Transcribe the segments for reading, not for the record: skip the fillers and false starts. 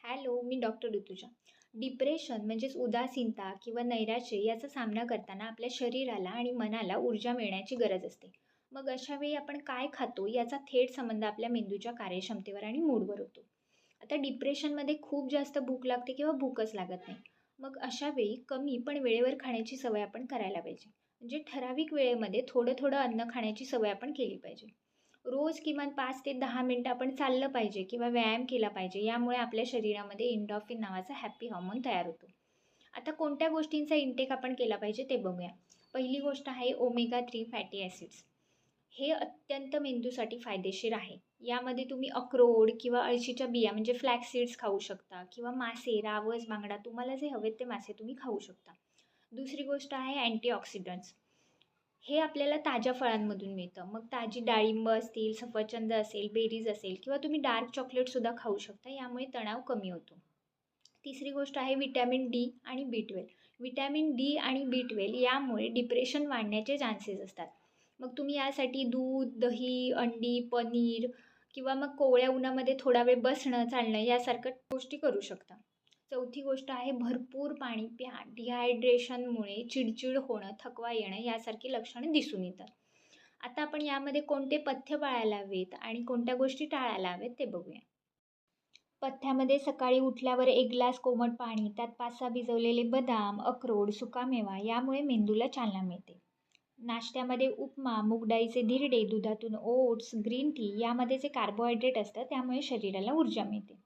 Hello, मी doctor Rutuja. Depression म्हणजेच उदासीनता किंवा नैराश्य याचा सामना करताना आपल्या शरीराला आणि मनाला ऊर्जा मिळण्याची गरज असते. मग अशा वेळी आपण काय खातो याचा थेट संबंध आपल्या मेंदूच्या कार्यक्षमतेवर आणि मूडवर होतो. आता डिप्रेशनमध्ये खूप जास्त भूक लागते किंवा भूकच लागत नाही. मग अशा वेळी कमी पण वेळेवर खाण्याची सवय आपण करायला पाहिजे. म्हणजे ठराविक वेळेमध्ये थोडं थोडं अन्न खाण्याची सवय आपण केली पाहिजे. रोज किमान 5 ते 10 मिनिटं आपण चाललं पाहिजे किंवा व्यायाम केला पाहिजे. यामुळे आपल्या शरीरामध्ये एंडॉर्फिन नावाचा हॅपी हार्मोन तयार होतो. आता कोणत्या गोष्टींचा इंटेक आपण केला पाहिजे ते बघूया. पहिली गोष्ट आहे ओमेगा 3 फॅटी ॲसिड्स. हे अत्यंत मेंदूसाठी फायदेशीर आहे. यामध्ये तुम्ही अक्रोड किंवा अळशीच्या बिया म्हणजे फ्लॅक्स सीड्स खाऊ शकता किंवा मासे, रावस, बांगडा तुम्हाला जे हवेत ते मासे तुम्ही खाऊ शकता. दुसरी गोष्ट आहे अँटीऑक्सिडंट्स. हे आपल्याला ताज्या फळांमधून मिळतं. मग ताजी डाळिंब असतील, सफरचंद असेल, बेरीज असेल किंवा तुम्ही डार्क चॉकलेटसुद्धा खाऊ शकता. यामुळे तणाव कमी होतो. तिसरी गोष्ट आहे विटॅमिन डी आणि बी 12. विटॅमिन डी आणि बी 12 यामुळे डिप्रेशन वाढण्याचे चान्सेस असतात. मग तुम्ही यासाठी दूध, दही, अंडी, पनीर किंवा मग कोवळ्या उन्हामध्ये थोडा वेळ बसणं, चालणं यासारख्या गोष्टी करू शकता. चौथी गोष्ट आहे भरपूर पाणी प्या. डिहायड्रेशनमुळे चिडचिड होणं, थकवा येणं यासारखी लक्षणं दिसून येतात. आता आपण यामध्ये कोणते पथ्य पाळायला हवेत आणि कोणत्या गोष्टी टाळायला हवेत ते बघूया. पथ्यामध्ये सकाळी उठल्यावर 1 ग्लास कोमट पाणी, त्यात 5-6 भिजवलेले बदाम, अक्रोड, सुकामेवा यामुळे मेंदूला चालना मिळते. नाश्त्यामध्ये उपमा, मूग डाळीचे धिरडे, दुधातून ओट्स, ग्रीन टी यामध्ये जे कार्बोहायड्रेट असतं त्यामुळे शरीराला ऊर्जा मिळते.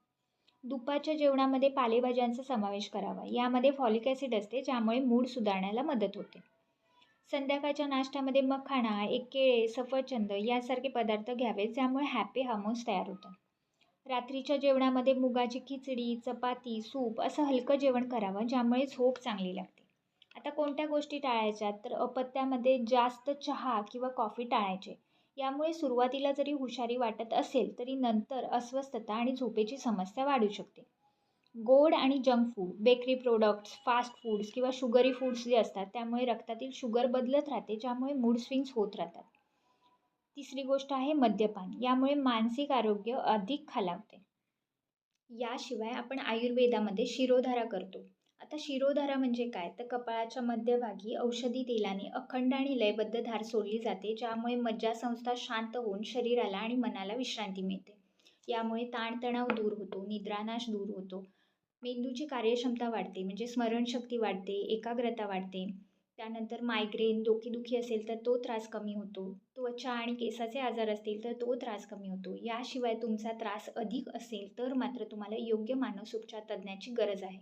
दुपारच्या जेवणामध्ये पालेभाज्यांचा समावेश करावा. यामध्ये फॉलिक ॲसिड असते ज्यामुळे मूड सुधारण्याला मदत होते. संध्याकाळच्या नाश्त्यामध्ये मखाणा, 1 केळे, सफरचंद यासारखे पदार्थ घ्यावेत ज्यामुळे हॅपी हार्मोन्स तयार होतात. रात्रीच्या जेवणामध्ये मुगाची खिचडी, चपाती, सूप असं हलकं जेवण करावं ज्यामुळे झोप चांगली लागते. आता कोणत्या गोष्टी टाळायच्या तर अपत्यामध्ये जास्त चहा किंवा कॉफी टाळायचे. यामुळे सुरुवातीला जरी हुशारी वाटत असेल तरी नंतर अस्वस्थता आणि झोपेची समस्या वाढू शकते. गोड आणि junk food, bakery products, fast foods किंवा शुगरी फूड्स जे असतात त्यामुळे रक्तातील शुगर बदलत राहते ज्यामुळे मूड स्विंग्स होत राहतात. तिसरी गोष्ट आहे मद्यपान. यामुळे मानसिक आरोग्य अधिक खालावते. याशिवाय आपण आयुर्वेदामध्ये शिरोधारा करतो. आता शिरोधारा म्हणजे काय तर कपाळाच्या मध्यभागी औषधी तेलाने अखंड आणि लयबद्ध धार सोडली जाते ज्यामुळे मज्जासंस्था शांत होऊन शरीराला आणि मनाला विश्रांती मिळते. यामुळे ताणतणाव दूर होतो, निद्रानाश दूर होतो, मेंदूची कार्यक्षमता वाढते म्हणजे स्मरणशक्ती वाढते, एकाग्रता वाढते. त्यानंतर मायग्रेन, डोकेदुखी असेल तर तो त्रास कमी होतो. त्वचा आणि केसाचे आजार असतील तर तो त्रास कमी होतो. याशिवाय तुमचा त्रास अधिक असेल तर मात्र तुम्हाला योग्य मानसोपचार तज्ज्ञाची गरज आहे.